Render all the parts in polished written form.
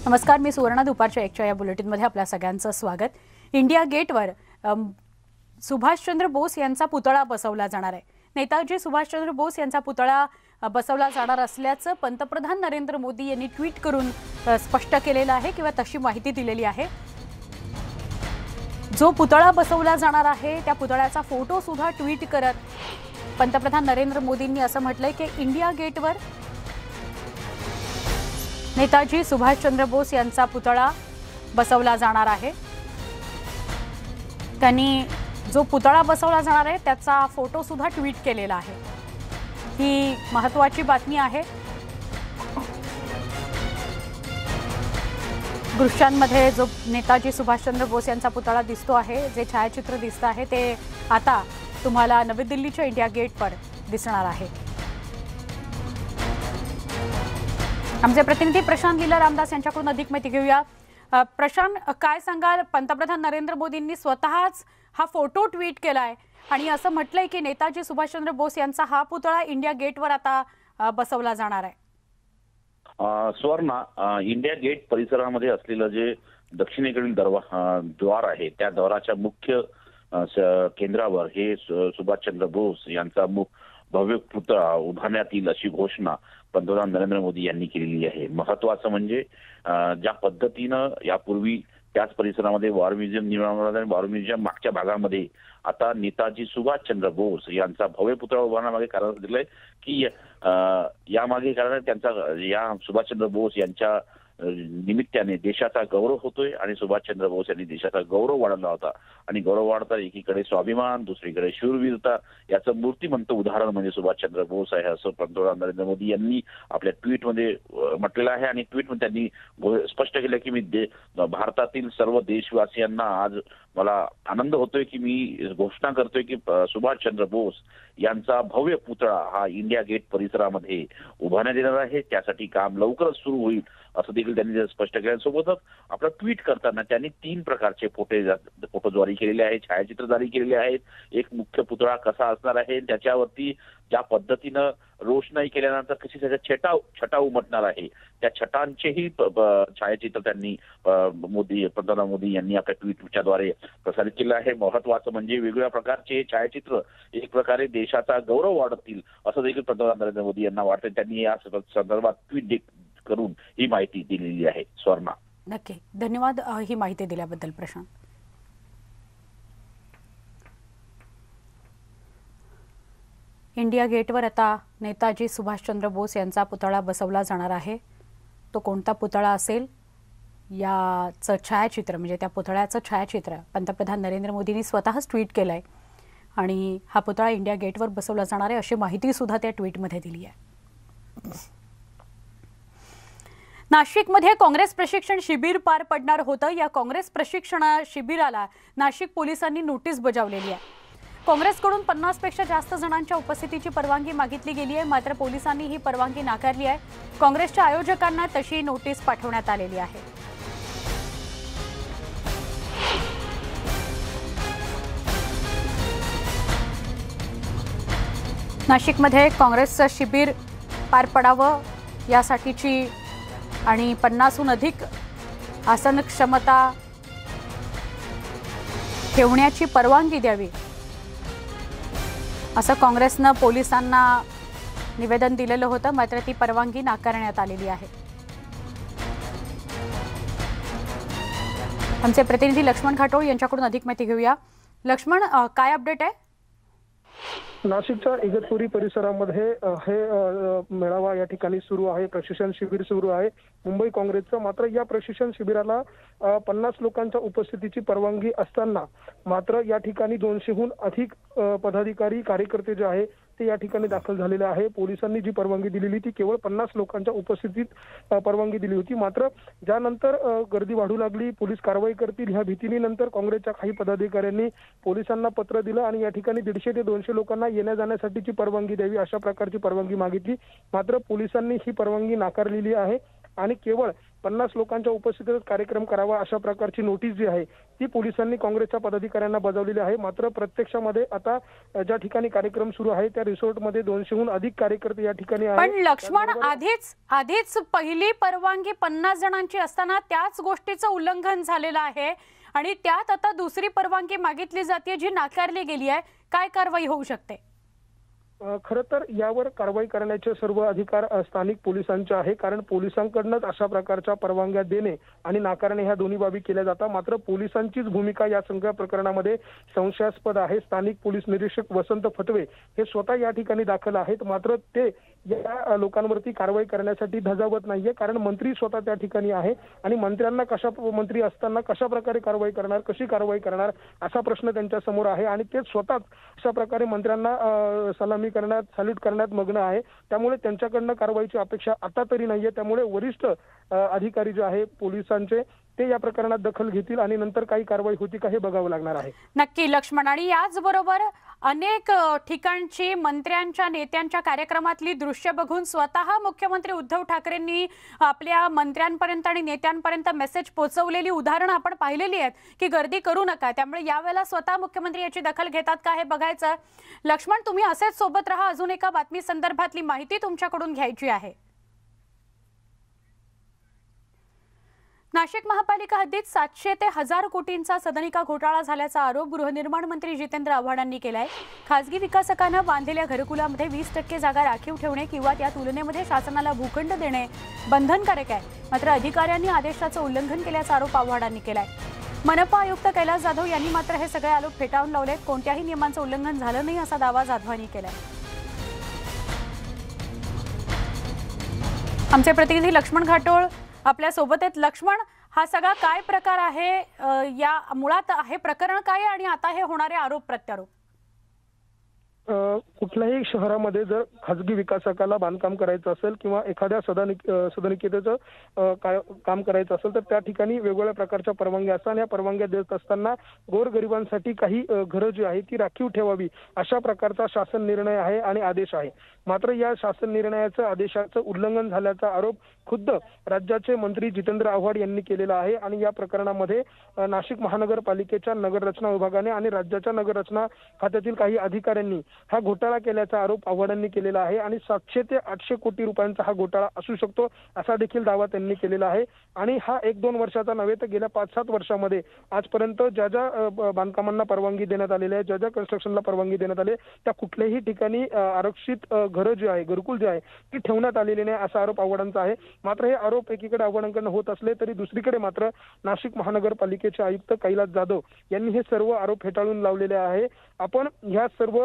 नमस्कार, मी सुवर्णा. दुपारच्या एकच्या या बुलेटिनमध्ये आपल्या सगळ्यांचं स्वागत. इंडिया गेटवर सुभाषचंद्र बोस यांचा पुतळा बसवला जाणार आहे. नेताजी सुभाषचंद्र बोस यांचा पुतळा बसवला जाणार असल्याचं पंतप्रधान नरेंद्र मोदी यांनी ट्विट करून स्पष्ट केलेलं आहे किंवा तशी माहिती दिलेली आहे. जो पुतळा बसवला जाणार आहे त्या पुतळ्याचा फोटो सुद्धा ट्विट करत पंतप्रधान नरेंद्र मोदींनी असं म्हटलंय की इंडिया गेटवर नेताजी सुभाषचंद्र बोस यांचा पुतळा बसवला जाणार आहे. त्यांनी जो पुतळा बसवला जाणार आहे त्याचा फोटो सुद्धा ट्विट केलेला आहे. ही महत्त्वाची बातमी आहे. दृश्यांमध्ये जो नेताजी सुभाषचंद्र बोस यांचा पुतळा दिसतो आहे, जे छायाचित्र दिसतं आहे ते आता तुम्हाला नवी दिल्लीच्या इंडिया गेटवर दिसणार आहे. आमचे प्रतिनिधी प्रशांत लीला रामदास यांच्याकडून अधिक माहिती घेऊया. प्रशांत, काय सांगाल? पंतप्रधान नरेंद्र मोदींनी स्वतःच हा फोटो ट्विट केलाय आणि असं म्हटलंय की नेताजी सुभाषचंद्र बोस यांचा हा पुतळा इंडिया गेटवर आता बसवला जाणार आहे. स्वर्णा, इंडिया गेट परिसरामध्ये असलेलं जे दक्षिणेकडील द्वार आहे त्या द्वाराच्या मुख्य केंद्रावर हे सुभाषचंद्र बोस यांचा भव्य पुतळा उभारण्यात येईल अशी घोषणा पंतप्रधान नरेंद्र मोदी यांनी केलेली आहे. महत्वाचं म्हणजे ज्या पद्धतीनं यापूर्वी त्याच परिसरामध्ये वॉर म्युझियम निर्माण आणि वॉर म्युझियम मागच्या भागामध्ये आता नेताजी सुभाषचंद्र बोस यांचा भव्य पुतळा उभारण्यामागे कारण दिलंय की यामागे कारण त्यांचा या सुभाषचंद्र बोस यांच्या निमित्ताने देशाचा गौरव होतोय आणि सुभाषचंद्र बोस यांनी देशाचा गौरव वाढवला होता आणि गौरव वाढता एकीकडे स्वाभिमान, दुसरीकडे शूरवीरता याचं मूर्तिमंत उदाहरण म्हणजे सुभाषचंद्र बोस आहे असं पंतप्रधान नरेंद्र मोदी यांनी आपल्या ट्विटमध्ये म्हटलेलं आहे. आणि ट्विटमध्ये त्यांनी स्पष्ट केलं की मी भारतातील सर्व देशवासियांना आज मला आनंद होतोय की मी घोषणा करतोय की सुभाषचंद्र बोस यांचा भव्य पुतळा हा इंडिया गेट परिसरामध्ये उभारण्यात येणार आहे. त्यासाठी काम लवकरच सुरू होईल असं देखील त्यांनी स्पष्ट केल्यासोबतच आपला ट्विट करताना त्यांनी 3 प्रकारचे फोटो जारी केलेले आहेत, छायाचित्र जारी केलेले आहेत. एक मुख्य पुतळा कसा असणार आहे, त्याच्यावरती ज्या पद्धतीनं रोषणाई केल्यानंतर कशी त्याच्या छटा उमटणार आहे त्या छटांचेही छायाचित्र त्यांनी पंतप्रधान मोदी यांनी आपल्या ट्विटच्या द्वारे प्रसारित केलं आहे. महत्वाचं म्हणजे वेगवेगळ्या प्रकारचे छायाचित्र एक प्रकारे देशाचा गौरव वाढतील असं देखील पंतप्रधान नरेंद्र मोदी यांना वाटतं. त्यांनी या संदर्भात ट्विट करून ही माहिती दिलेली आहे. स्वर्णा, नक्की धन्यवाद ही माहिती दिल्याबद्दल प्रशांत. इंडिया गेटवर आता नेताजी सुभाषचंद्र बोस यांचा पुतळा बसवला जाणार आहे. तो कोणता पुतळा असेल याचं छायाचित्र म्हणजे त्या पुतळ्याचं छायाचित्र पंतप्रधान नरेंद्र मोदींनी स्वतःच ट्विट केलंय आणि हा पुतळा इंडिया गेटवर बसवला जाणार आहे अशी माहिती सुद्धा त्या ट्विटमध्ये दिली आहे. नाशिकमध्ये काँग्रेस प्रशिक्षण शिबिर पार पडणार होतं. या काँग्रेस प्रशिक्षण शिबिराला नाशिक पोलिसांनी नोटीस बजावलेली आहे. काँग्रेसकडून 50 पेक्षा जास्त जणांच्या उपस्थितीची परवानगी मागितली गेली आहे, मात्र पोलिसांनी ही परवानगी नाकारली आहे. काँग्रेसच्या आयोजकांना तशी नोटीस पाठवण्यात आलेली आहे. नाशिकमध्ये काँग्रेसचं शिबिर पार पडावं यासाठीची आणि 50हून अधिक आसन क्षमता ठेवण्याची परवानगी द्यावी असं काँग्रेसनं पोलिसांना निवेदन दिलेलं होतं, मात्र ती परवानगी नाकारण्यात आलेली आहे. आमचे प्रतिनिधी लक्ष्मण घाटोळ यांच्याकडून अधिक माहिती घेऊया. लक्ष्मण, काय अपडेट आहे? नाशिकच्या इगतपुरी परिसरामध्ये हे मेळावा या ठिकाणी सुरू आहे, प्रशिक्षण शिबिर सुरू आहे मुंबई काँग्रेसचं. मात्र या प्रशिक्षण शिबिराला 50 लोकांच्या उपस्थितीची परवानगी असताना मात्र या ठिकाणी 200हून अधिक पदाधिकारी कार्यकर्ते जे आहे ते या ठिकाणी दाखल झालेले आहे. पोलिसांनी जी परवानगी दिलेली ती केवळ 50 लोकांच्या उपस्थितीत परवानगी दिली होती. मात्र ज्यानंतर गर्दी वाढू लागली, पोलीस कारवाई करतील ह्या भीतीने नंतर काँग्रेसच्या काही पदाधिकाऱ्यांनी पोलिसांना पत्र दिलं आणि या ठिकाणी 150 ते 200 लोकांना येण्या जाण्यासाठीची परवानगी द्यावी अशा प्रकारची परवानगी मागितली. मात्र पोलिसांनी ही परवानगी नाकारलेली आहे आणि केवळ 50 लोकांच्या उपस्थितीत कार्यक्रम करावा अशा प्रकारची नोटीस जी आहे ती पोलिसांनी काँग्रेसच्या पदाधिकाऱ्यांना बजावलेली आहे। मात्र प्रत्यक्षामध्ये आता ज्या ठिकाणी कार्यक्रम सुरू आहे त्या रिसॉर्टमध्ये 200हून अधिक कार्यकर्ते या ठिकाणी आहेत। पण लक्ष्मण, आधीच पहिली परवानगी 50 जणांची असताना त्याच गोष्टीचं उल्लंघन झालेलं आहे आणि त्यात आता दुसरी परवानगी मागितली जाते जी नाकारली गेली आहे। काय कारवाई होऊ शकते? खरं तर यावर कारवाई करण्याचे सर्व अधिकार स्थानिक पोलिसांचे आहे, कारण पोलिसांकडूनच अशा प्रकारच्या परवानग्या देणे आणि नाकारणे ह्या दोन्ही बाबी केल्या जातात। मात्र पोलिसांचीच भूमिका या सगळ्या प्रकरणामध्ये संशयास्पद आहे। स्थानिक पोलीस निरीक्षक वसंत फटवे हे स्वतः या ठिकाणी दाखल आहेत, मात्र ते या लोकांवरती कारवाई करण्यासाठी धजावत नाहीये, कारण मंत्री स्वतः त्या ठिकाणी आहे आणि मंत्र्यांना मंत्री असताना कशा प्रकारे कारवाई करणार, कशी कारवाई करणार असा प्रश्न त्यांच्या समोर आहे आणि ते स्वतःच अशा प्रकारे मंत्र्यांना सलामी करण्यात, सॅल्यूट करण्यात मग्न आहे। त्यामुळे त्यांच्याकडनं कारवाईची अपेक्षा आता तरी नाहीये। त्यामुळे वरिष्ठ अधिकारी जे आहे पोलिसांचे ते या प्रकरणात दखल घेतील आणि नंतर काही कारवाई होती का हे बघावं लागणार आहे। नक्की लक्ष्मण, आणि याचबरोबर अनेक ठिकाणची मंत्र्यांच्या नेत्यांच्या कार्यक्रमातली दृश्य बघून स्वतः मुख्यमंत्री उद्धव ठाकरेंनी आपल्या मंत्र्यांपर्यंत आणि नेत्यांपर्यंत मेसेज पोहोचवलेली उदाहरणं आपण पाहिलेली आहेत की गर्दी करू नका। त्यामुळे यावेळेला स्वतः मुख्यमंत्री याची दखल घेतात का हे बघायचं। लक्ष्मण, तुम्ही असेच सोबत राहा, अजून एका बातमी संदर्भातली माहिती तुमच्याकडून घ्यायची आहे। नाशिक महापालिका हद्दीत 700 ते 1000 कोटींचा सदनिका घोटाळा झाल्याचा आरोप गृहनिर्माण मंत्री जितेंद्र आव्हाड यांनी केलाय। खासगी विकासकांना बांधलेल्या घरकुलामध्ये 20% जागा राखीव ठेवणे किंवा त्या तुलनेमध्ये शासनाला भूखंड देणे बंधनकारक आहे, मात्र अधिकाऱ्यांनी आदेशाचं उल्लंघन केल्याचा आरोप आव्हाड यांनी केलाय। मनपा आयुक्त कैलास जाधव यांनी मात्र हे सगळे आरोप फेटाळून लावलेत। कोणत्याही नियमांचं उल्लंघन झालं नाही असा दावा जाधवांनी केलाय। आमचे प्रतिनिधी लक्ष्मण घाटोळ आपल्या सोबत आहेत। लक्ष्मण, हा सगळा काय प्रकार आहे? या मुळात हे प्रकरण काय आणि आता हे होणारे आरोप प्रत्यारोप? कुठल्याही शहरामध्ये जर खाजगी विकासकाला बांधकाम करायचं असेल किंवा एखाद्या सदनिकेचं काम करायचं असेल तर त्या ठिकाणी वेगवेगळ्या प्रकारच्या परवानग्या असतात आणि या परवानग्या देत असताना गोरगरिबांसाठी काही घरं जी आहे ती राखीव ठेवावी अशा प्रकारचा शासन निर्णय आहे आणि आदेश आहे। मात्र या शासन निर्णयाचं आदेशाचं उल्लंघन झाल्याचा आरोप खुद्द राज्याचे मंत्री जितेंद्र आव्हाड यांनी केलेला आहे आणि या प्रकरणामध्ये नाशिक महानगरपालिकेच्या नगररचना विभागाने आणि राज्याच्या नगररचना खात्यातील काही अधिकाऱ्यांनी हा घोटाळा केल्याचा आरोप आव्हाडांनी केलेला आहे आणि 700 ते 800 कोटी रुपयांचा हा घोटाळा असू शकतो असा देखील दावा त्यांनी केलेला आहे। आणि हा 1-2 वर्षाचा नव्हे तर गेल्या 5-7 वर्षामध्ये आजपर्यंत ज्या ज्या बांधकामांना परवानगी देण्यात आलेली आहे, ज्या ज्या कन्स्ट्रक्शनला परवानगी देण्यात आली त्या कुठल्याही ठिकाणी आरक्षित घरं जे आहे, घरकुल जे आहे ती ठेवण्यात आलेली नाही असा आरोप आव्हाडांचा आहे। मात्र हे आरोप एकीकडे आव्हाडांकडून होत असले तरी दुसरीकडे मात्र नाशिक महानगरपालिकेचे आयुक्त कैलास जाधव यांनी हे सर्व आरोप फेटाळून लावलेले आहे। आपण ह्या सर्व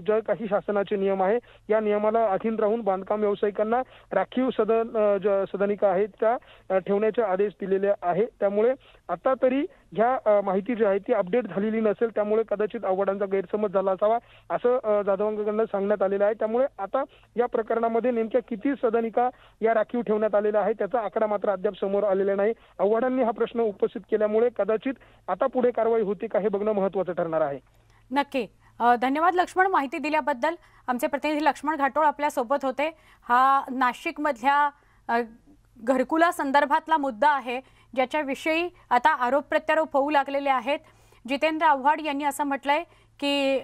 जे काही शासनाचे नियम आहे या नियमाला अधीन राहून बांधकाम व्यावसायिकांना राखीव सदनिका आहेत त्या ठेवण्याचे आदेश दिलेले आहे। त्यामुळे आता तरी ह्या माहिती जी आहे ती अपडेट झालेली नसेल, त्यामुळे कदाचित आव्हाडांचा गैरसमज झाला असावा असं जाधवांकडून सांगण्यात आलेलं आहे। त्यामुळे आता या प्रकरणामध्ये नेमक्या किती सदनिका या राखीव ठेवण्यात आलेल्या आहे त्याचा आकडा मात्र अद्याप समोर आलेला नाही। आव्हाडांनी हा प्रश्न उपस्थित केल्यामुळे कदाचित आता पुढे कारवाई होते का हे बघणं महत्त्वाचं ठरणार आहे। नक्की, धन्यवाद लक्ष्मण माहिती दिल्याबद्दल। आमचे प्रतिनिधी लक्ष्मण घाटोळ आपल्या सोबत होते। हा नाशिक मधल्या घरकुला संदर्भातला मुद्दा आहे ज्याच्याविषयी आता आरोप प्रत्यारोप होऊ लागलेले आहेत। जितेंद्र आव्हाड यांनी असं म्हटलंय की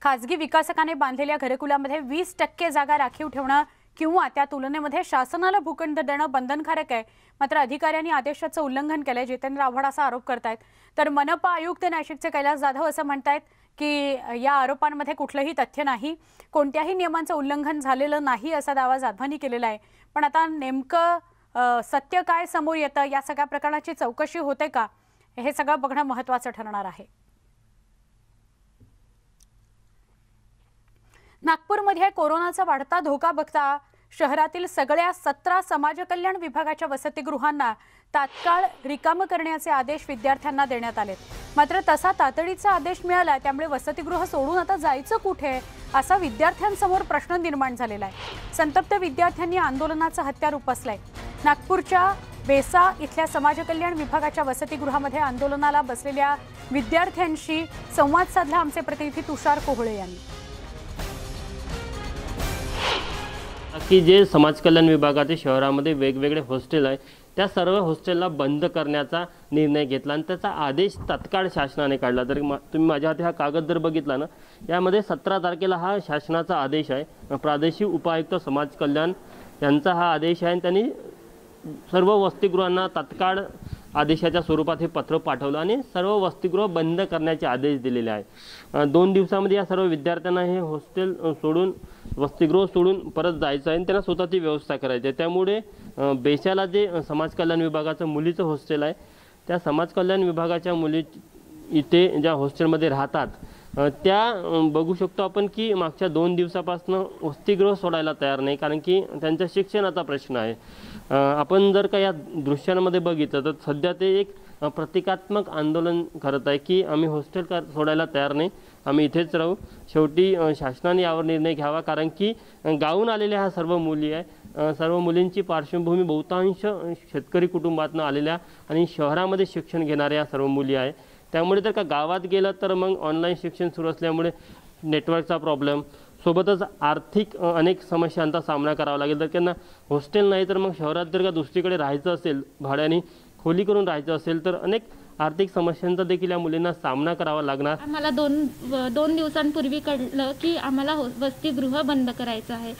खासगी विकासकाने बांधलेल्या घरकुलामध्ये 20% जागा राखीव ठेवणं किंवा त्या तुलनेमध्ये शासनाला भूखंड देणं बंधनकारक आहे, मात्र अधिकाऱ्यांनी आदेशाचं उल्लंघन केलंय, जितेंद्र आव्हाड असा आरोप करतायत। तर मनपा आयुक्त नाशिकचे कैलास जाधव असं म्हणतायत की या आरोपांमध्ये कुठलंही तथ्य नाही, कोणत्याही नियमांचं उल्लंघन झालेलं नाही असा दावा जाधवांनी केलेला आहे। पण आता नेमकं सत्य काय समोर येतं, या सगळ्या प्रकरणाची चौकशी होते का, हे सगळं बघणं महत्त्वाचं ठरणार आहे। नागपूरमध्ये कोरोनाचा वाढता धोका बघता शहरातील सगळ्या 17 समाज कल्याण विभागाच्या वसतिगृहांना तात्काळ रिकाम करण्याचे आदेश विद्यार्थ्यांना देण्यात आले। मात्र तसा तातडीचा आदेश मिळाला त्यामुळे वसतिगृह सोडून आता जायचं कुठे असा विद्यार्थ्यांसमोर प्रश्न निर्माण झालेला आहे। संतप्त विद्यार्थ्यांनी आंदोलनाचं हत्यार उपसलंय। नागपूरच्या बेसा इथल्या समाज कल्याण विभागाच्या वसतिगृहामध्ये आंदोलनाला बसलेल्या विद्यार्थ्यांशी संवाद साधला आमचे प्रतिनिधी तुषार कोहळे यांनी। की जे समाज कल्याण विभागाचे शहरामध्ये वेगवेगळे हॉस्टेल आहे त्या सर्व हॉस्टेलला बंद करण्याचा निर्णय घेतला आणि त्याचा आदेश तत्काळ शासनाने काढला। तर तुम्ही माझ्या हाती हा कागद जर बघितला ना, यामध्ये 17 तारखेला हा शासनाचा आदेश आहे। प्रादेशिक उपायुक्त समाज कल्याण यांचा हा आदेश आहे आणि त्यांनी सर्व वसतिगृहांना तत्काळ आदेशाच्या स्वरूपात हे पत्र पाठवलं आणि सर्व वसतिगृह बंद करण्याचे आदेश दिलेले आहे। 2 दिवसामध्ये या सर्व विद्यार्थ्यांना हे हॉस्टेल सोडून वसतिगृह सोडून परत जायचं आहे आणि त्यांना स्वतःची व्यवस्था करायची आहे। त्यामुळे बेशाला जे समाज कल्याण विभागाचं मुलीचं हॉस्टेल आहे त्या समाज कल्याण विभागाच्या मुली इथे ज्या हॉस्टेलमध्ये राहतात त्या बघू शकतो आपण की मागच्या 2 दिवसापासून वसतिगृह सोडायला तयार नाही, कारण की त्यांच्या शिक्षणाचा प्रश्न आहे। आपण जर का या दृश्यांमध्ये बघितलं तर सध्या ते एक प्रतिकात्मक आंदोलन करत आहे की आम्ही हॉस्टेल सोडायला तयार नाही, आम्ही इथेच राहू। शेवटी शासनाने यावर निर्णय घ्यावा, कारण की गावून आलेल्या ह्या सर्व मुली आहे, सर्व मुलींची पार्श्वभूमी बहुतांश शेतकरी कुटुंबातून आलेल्या आणि शहरामध्ये शिक्षण घेणाऱ्या सर्व मुली आहे। त्यामुळे जर का गावात गेलं तर मग ऑनलाईन शिक्षण सुरू असल्यामुळे नेटवर्कचा प्रॉब्लेम सोबतच आर्थिक अनेक समस्यांचा सामना करावा लागेल। तर त्यांना हॉस्टेल नाही तर मग शहरात जर का दुसरीकडे राहायचं असेल, भाड्याने खोली करून राहायचं असेल तर अनेक आर्थिक समस्यांचा देखील या मुलींना सामना करावा लागणार। आम्हाला दोन दिवसांपूर्वी कळलं की आम्हाला वसतिगृह बंद करायचं आहे।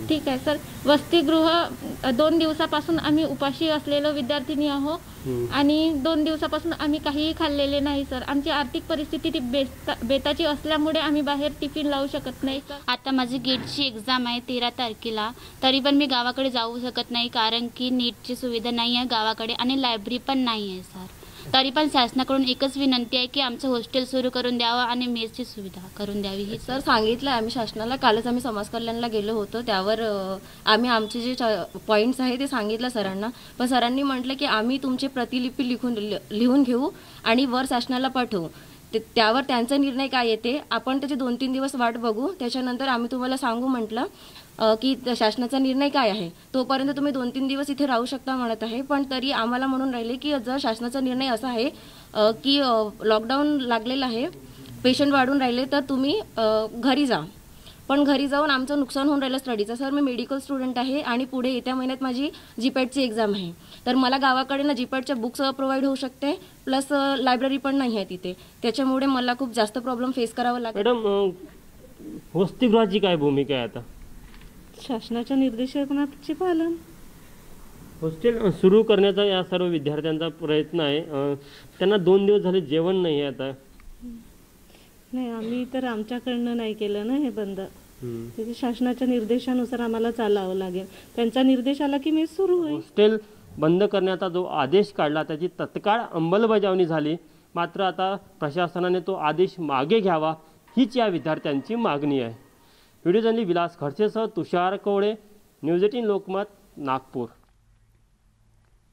ठीक आहे सर, वसतिगृह 2 दिवसापासून आम्ही उपाशी असलेलो विद्यार्थिनी आहोत आणि 2 दिवसापासून आम्ही काहीही खाल्लेले नाही सर। आमची आर्थिक परिस्थिती बेताची असल्यामुळे आम्ही बाहेर टिफिन लावू शकत नाही सर। आता माझी गेटची एक्झाम आहे 13 तारखेला, तरी पण मी गावाकडे जाऊ शकत नाही कारण की नीटची सुविधा नाही आहे गावाकडे आणि लायब्ररी पण नाही आहे सर। तरी पण शासनाकडून एकच विनंती आहे की आमचं हॉस्टेल सुरू करून द्यावं आणि मेसची सुविधा करून द्यावी। ही सर सांगितलं आम्ही शासनाला, कालच आम्ही समाज कल्याणला गेलो होतो, त्यावर आम्ही आमचे जे पॉईंट्स आहे ते सांगितलं सरांना, पण सरांनी म्हटलं की आम्ही तुमची प्रतिलिपी लिहून घेऊ आणि वर शासनाला पाठवू। त्यावर त्यांचा निर्णय काय येते आपण त्याचे 2-3 दिवस वाट बघू, त्याच्यानंतर आम्ही तुम्हाला सांगू म्हटलं की शासनाचा निर्णय काय आहे। तोपर्यंत तुम्ही 2-3 दिवस इथे राहू शकता म्हणत आहे, पण तरी आम्हाला म्हणून राहिले की जर शासनाचा निर्णय असा आहे की लॉकडाऊन लागलेला आहे, पेशंट वाढून राहिले तर तुम्ही घरी जा, पण घरी जाऊन आमचं नुकसान होऊन राहिलं स्टडीचं। सर मी मेडिकल स्टुडंट आहे आणि पुढे येत्या महिन्यात माझी जीपॅटची एक्झाम आहे, तर मला गावाकडे ना जीपॅटच्या बुक्स प्रोव्हाइड होऊ शकते, प्लस लायब्ररी पण नाही आहे तिथे, त्याच्यामुळे मला खूप जास्त प्रॉब्लेम फेस करावा लागेल। मॅडम, वसतिगृहाची काय भूमिका आहे आता? शासनाच्या निर्देशांचे पालन। हॉस्टेल सुरू करण्याचा या सर्व विद्यार्थ्यांचा प्रयत्न आहे, त्यांना 2 दिवस झाले जेवण नाही आहे आता। नाही, आम्ही तर आमच्याकडनं नाही केलं ना हे बंद, त्याच्या शासनाच्या निर्देशानुसार आम्हाला चालावं लागेल, त्यांचा निर्देश आला की मेस सुरू होईल। हॉस्टेल बंद करण्याचा जो आदेश काढला त्याची तत्काळ अंमलबजावणी झाली, मात्र आता प्रशासनाने तो आदेश मागे घ्यावा हीच या विद्यार्थ्यांची मागणी आहे। व्हिडिओ जर्नलिस्ट विलास खडसेसह तुषार कवळे, न्यूज 18 लोकमत, नागपूर।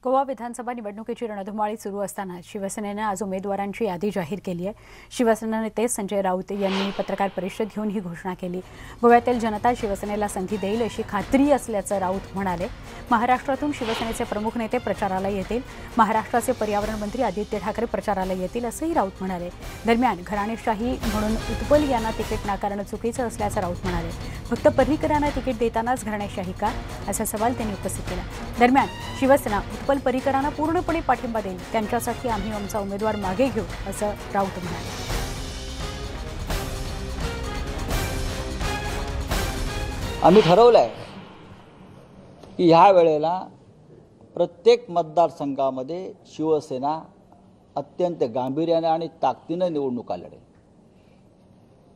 गोवा विधानसभा निवडणुकीची रणधुमाळी सुरू असताना शिवसेनेने आज उमेदवारांची यादी जाहीर केली आहे। शिवसेना नेते संजय राऊत यांनी पत्रकार परिषद घेऊन ही घोषणा केली। गोव्यातील जनता शिवसेनेला संधी देईल अशी खात्री असल्याचं राऊत म्हणाले। महाराष्ट्रातून शिवसेनेचे प्रमुख नेते प्रचाराला येतील, महाराष्ट्राचे पर्यावरण मंत्री आदित्य ठाकरे प्रचाराला येतील असंही राऊत म्हणाले। दरम्यान घराणेशाही म्हणून उत्पल यांना तिकीट नाकारणं चुकीचं असल्याचं राऊत म्हणाले। फक्त पर्रीकरांना तिकीट देतानाच घराणेशाही का, असा सवाल त्यांनी उपस्थित केला। दरम्यान शिवसेना उत्पल पर्रीकरांना पूर्णपणे पाठिंबा देईल, त्यांच्यासाठी आम्ही आमचा उमेदवार मागे घेऊ असं राऊत म्हणाले। आम्ही ठरवलंय की ह्या वेळेला प्रत्येक मतदारसंघामध्ये शिवसेना अत्यंत गांभीर्याने आणि ताकदीने निवडणुका लढेल।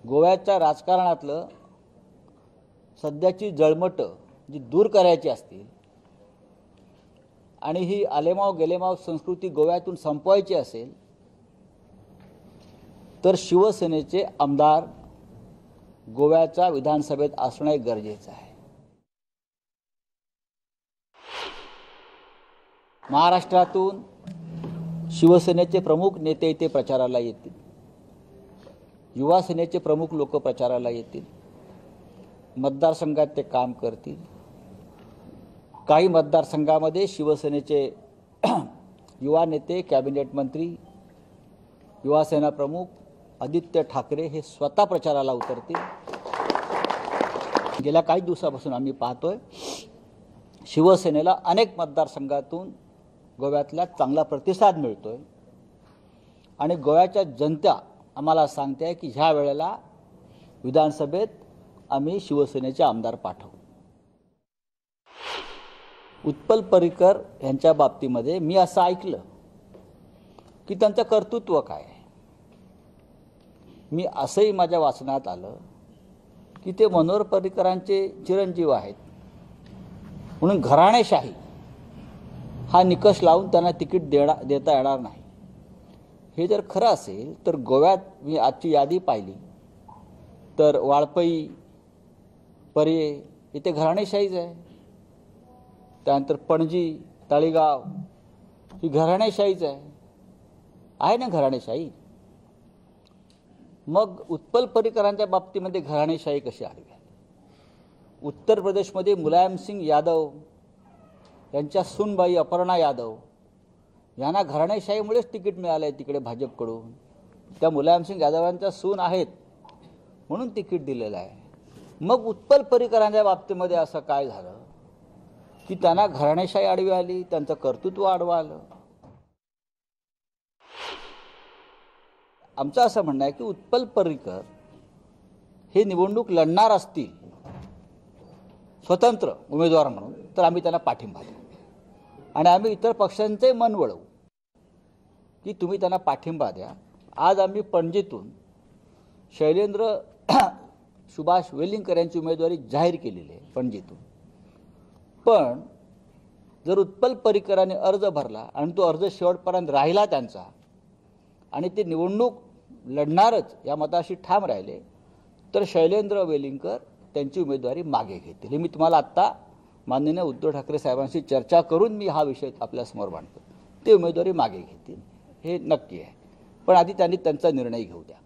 गोव्याच्या राजकारणातलं सध्याची जळमटं जी दूर करायची असतील आणि ही आलेमाव गेलेमाव संस्कृती गोव्यातून संपवायची असेल तर शिवसेनेचे आमदार गोव्याच्या विधानसभेत असणे गरजेचं आहे। महाराष्ट्रातून शिवसेनेचे प्रमुख नेते इथे प्रचाराला येतील, युवा सेनेचे प्रमुख लोक प्रचाराला येतील, मतदारसंघात ते काम करतील। काही मतदारसंघामध्ये शिवसेनेचे युवा नेते, कॅबिनेट मंत्री, युवा सेना प्रमुख आदित्य ठाकरे हे स्वतः प्रचाराला उतरतील। गेल्या काही दिवसापासून आम्ही पाहतोय शिवसेनेला अनेक मतदारसंघातून गोव्यातल्या चांगला प्रतिसाद मिळतोय आणि गोव्याच्या जनता आम्हाला सांगते की ह्या वेळेला विधानसभेत आम्ही शिवसेनेचे आमदार पाठवू. उत्पल परिकर यांच्या बाबतीमध्ये मी असं ऐकलं की त्यांचं कर्तृत्व काय. मी असंही माझ्या वाचनात आलं की ते मनोहर पर्रिकरांचे चिरंजीव आहेत म्हणून घराणेशाही हा निकष लावून त्यांना तिकीट देता येणार नाही. हे जर खरं असेल तर गोव्यात मी आजची यादी पाहिली तर वाळपई, पर्ये इथे घराणेशाहीच आहे. त्यानंतर पणजी, तळेगाव ही घराणेशाहीच आहे ना घराणेशाही. मग उत्पल पर्रिकरांच्या बाबतीमध्ये घराणेशाही कशी आली. उत्तर प्रदेशमध्ये मुलायमसिंग यादव यांच्या सूनबाई अपर्णा यादव यांना घराणेशाहीमुळेच तिकीट मिळालं आहे तिकडे भाजपकडून. त्या मुलायमसिंग यादवांच्या सून आहेत म्हणून तिकीट दिलेलं आहे. मग उत्पल पर्रिकरांच्या बाबतीमध्ये असं काय झालं की त्यांना घराणेशाही आडवी आली, त्यांचं कर्तृत्व आडवं आलं. आमचं असं म्हणणं आहे की उत्पल पर्रिकर हे निवडणूक लढणार असतील स्वतंत्र उमेदवार म्हणून तर आम्ही त्यांना पाठिंबा देऊ आणि आम्ही इतर पक्षांचे मन वळवू की तुम्ही त्यांना पाठिंबा द्या. आज आम्ही पणजीतून शैलेंद्र सुभाष वेलिंगकर यांची उमेदवारी जाहीर केलेली आहे पणजीतून. पण जर उत्पल पर्रिकरांनी अर्ज भरला आणि तो अर्ज शेवटपर्यंत राहिला त्यांचा आणि ते निवडणूक लढणारच या मताशी ठाम राहिले तर शैलेंद्र वेलिंगकर त्यांची उमेदवारी मागे घेतील. हे मी तुम्हाला आत्ता माननीय उद्धव ठाकरे साहेबांशी चर्चा करून मी हा विषय आपल्यासमोर मांडतो. ते उमेदवारी मागे घेतील हे नक्की आहे. पण आधी त्यांनी त्यांचा निर्णय घेऊ द्या.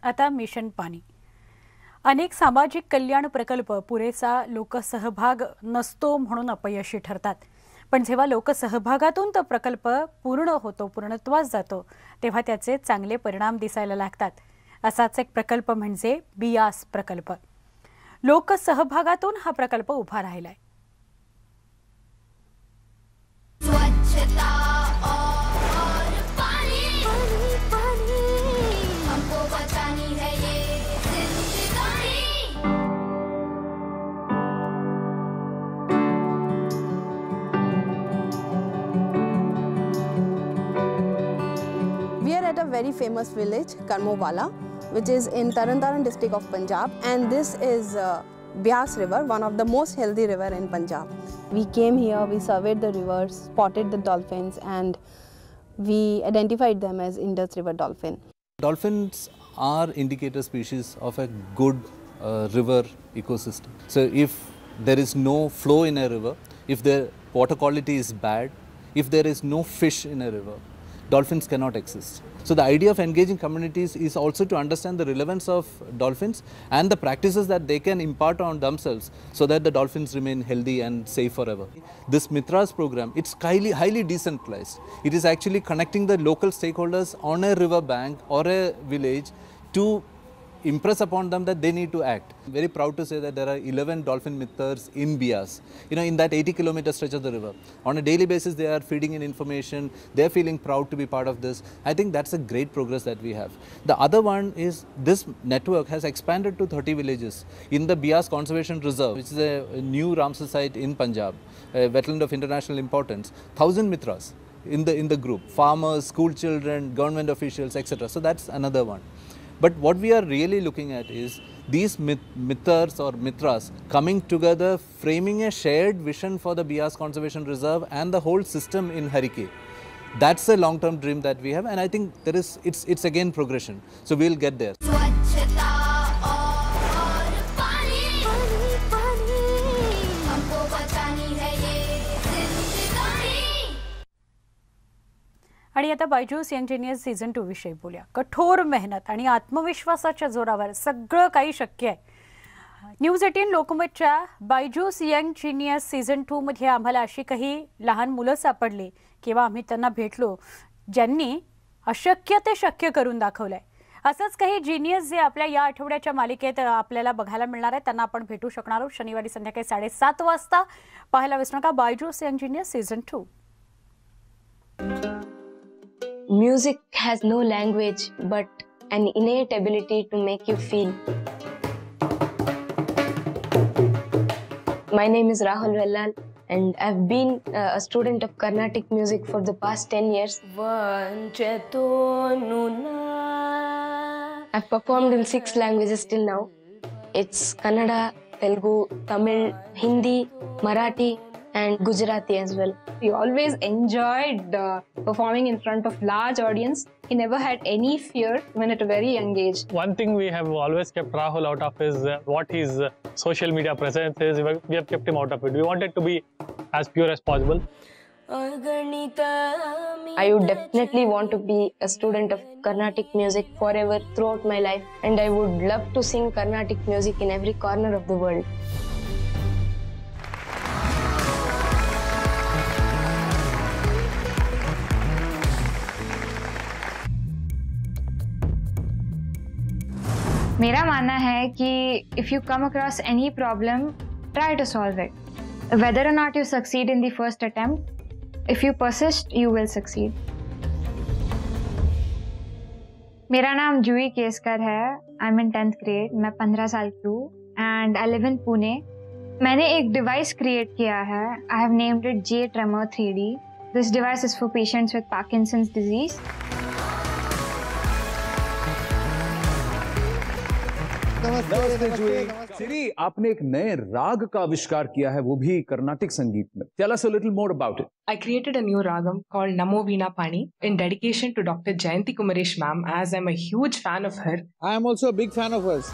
आता मिशन पाणी. अनेक सामाजिक कल्याण प्रकल्प पुरेसा लोकसहभाग नसतो म्हणून अपयशी ठरतात. पण जेव्हा लोकसहभागातून तो प्रकल्प पूर्ण होतो, पूर्णत्वास जातो, तेव्हा त्याचे चांगले परिणाम दिसायला लागतात. असाच एक प्रकल्प म्हणजे बियास प्रकल्प. लोकसहभागातून हा प्रकल्प उभा राहिलाय. We are at a very famous village, Karmowala, which is in Tarantaran district of Punjab, and this is Bias River, one of the most healthy river in Punjab. We came here, we surveyed the rivers, spotted the dolphins, and we identified them as Indus River dolphin. Dolphins are indicator species of a good river ecosystem. So if there is no flow in a river, if the water quality is bad, if there is no fish in a river, dolphins cannot exist. So the idea of engaging communities is also to understand the relevance of dolphins and the practices that they can impart on themselves so that the dolphins remain healthy and safe forever. This Mitras program, it's highly decentralized. It is actually connecting the local stakeholders on a river bank or a village to impress upon them that they need to act. Very proud to say that there are 11 dolphin Mitars in Bias, in that 80-kilometer stretch of the river. On a daily basis, they are feeding in information. They are feeling proud to be part of this. I think that's a great progress that we have. The other one is this network has expanded to 30 villages in the Bias Conservation Reserve, which is a new Ramsar site in Punjab, a wetland of international importance. 1,000 Mitras in the group, farmers, school children, government officials, etc. So that's another one. But what we are really looking at is these Mitars or Mitras coming together, framing a shared vision for the Bias Conservation Reserve and the whole system in Harike. That's a long-term dream that we have, and I think it's again progression. So we'll get there. आणि आता Byju's engineers season 2 विषयी बोलूया. कठोर मेहनत आणि आत्मविश्वासाच्या जोरावर सगळं काही शक्य आहे. न्यूज 18 लोकमतच्या बायजूस यंग जीनियस सीझन 2 मध्ये आम्हाला अशी काही लहान मुलं सापडली किंवा आम्ही त्यांना भेटलो ज्यांनी अशक्य ते शक्य करून दाखवलंय. असंच काही जिनियस जे आपल्या या आठवड्याच्या मालिकेत आपल्याला बघायला मिळणार आहे त्यांना आपण भेटू शकणार आहोत शनिवारी संध्याकाळी 7:30 वाजता. पाहायला विसरू नका Byju's young genius season 2. Music has no language but an innate ability to make you feel. My name is Rahul Vellal and I've been a student of Carnatic music for the past 10 years. I've performed in 6 languages till now. It's Kannada, Telugu, Tamil, Hindi, Marathi and Gujarati as well. He always enjoyed performing in front of large audience. He never had any fear even at a very young age. One thing we have always kept Rahul out of is what his social media presence is. We have kept him out of it. We want it to be as pure as possible. I would definitely want to be a student of Carnatic music forever throughout my life, and I would love to sing Carnatic music in every corner of the world. मेरा मानना है कि if you come across any problem, try to solve it. Whether or not you succeed in the first attempt, if you persist, you will succeed. मेरा नाम जूही केसकर है. I'm in 10th grade. मैं 15 साल की हूँ and I live in Pune. मैंने एक device create KIA है. I have named it J Tremor 3D. This device is for patients with Parkinson's disease. नमस्ते जूही. सिरी, आपने एक नए राग का आविष्कार किया है, वो भी कर्नाटिक संगीत में. Tell us a little more about it. I created a new ragam called Namo Veena Pani in dedication to Dr. Jayanti Kumaresh ma'am, as I'm a huge fan of her. I am also a big fan of hers.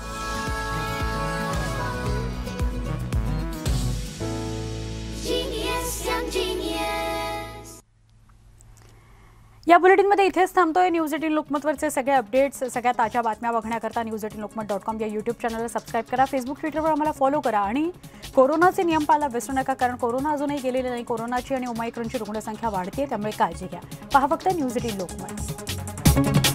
या बुलेटिनमध्ये इथेच थांबतोय. News 18 लोकमतवरचे सगळे updates, सगळ्या ताज्या बातम्या बघण्याकरता न्यूज18lokmat.com या YouTube चॅनलला subscribe करा. Facebook, ट्विटरवर आम्हाला फॉलो करा आणि कोरोनाचे नियम पाळायला विसरू नका, कारण कोरोना अजूनही गेलेले नाही. कोरोनाची आणि ओमायक्रॉनची रुग्णसंख्या वाढते, त्यामुळे काळजी घ्या. पहा फक्त न्यूज 18 लोकमत.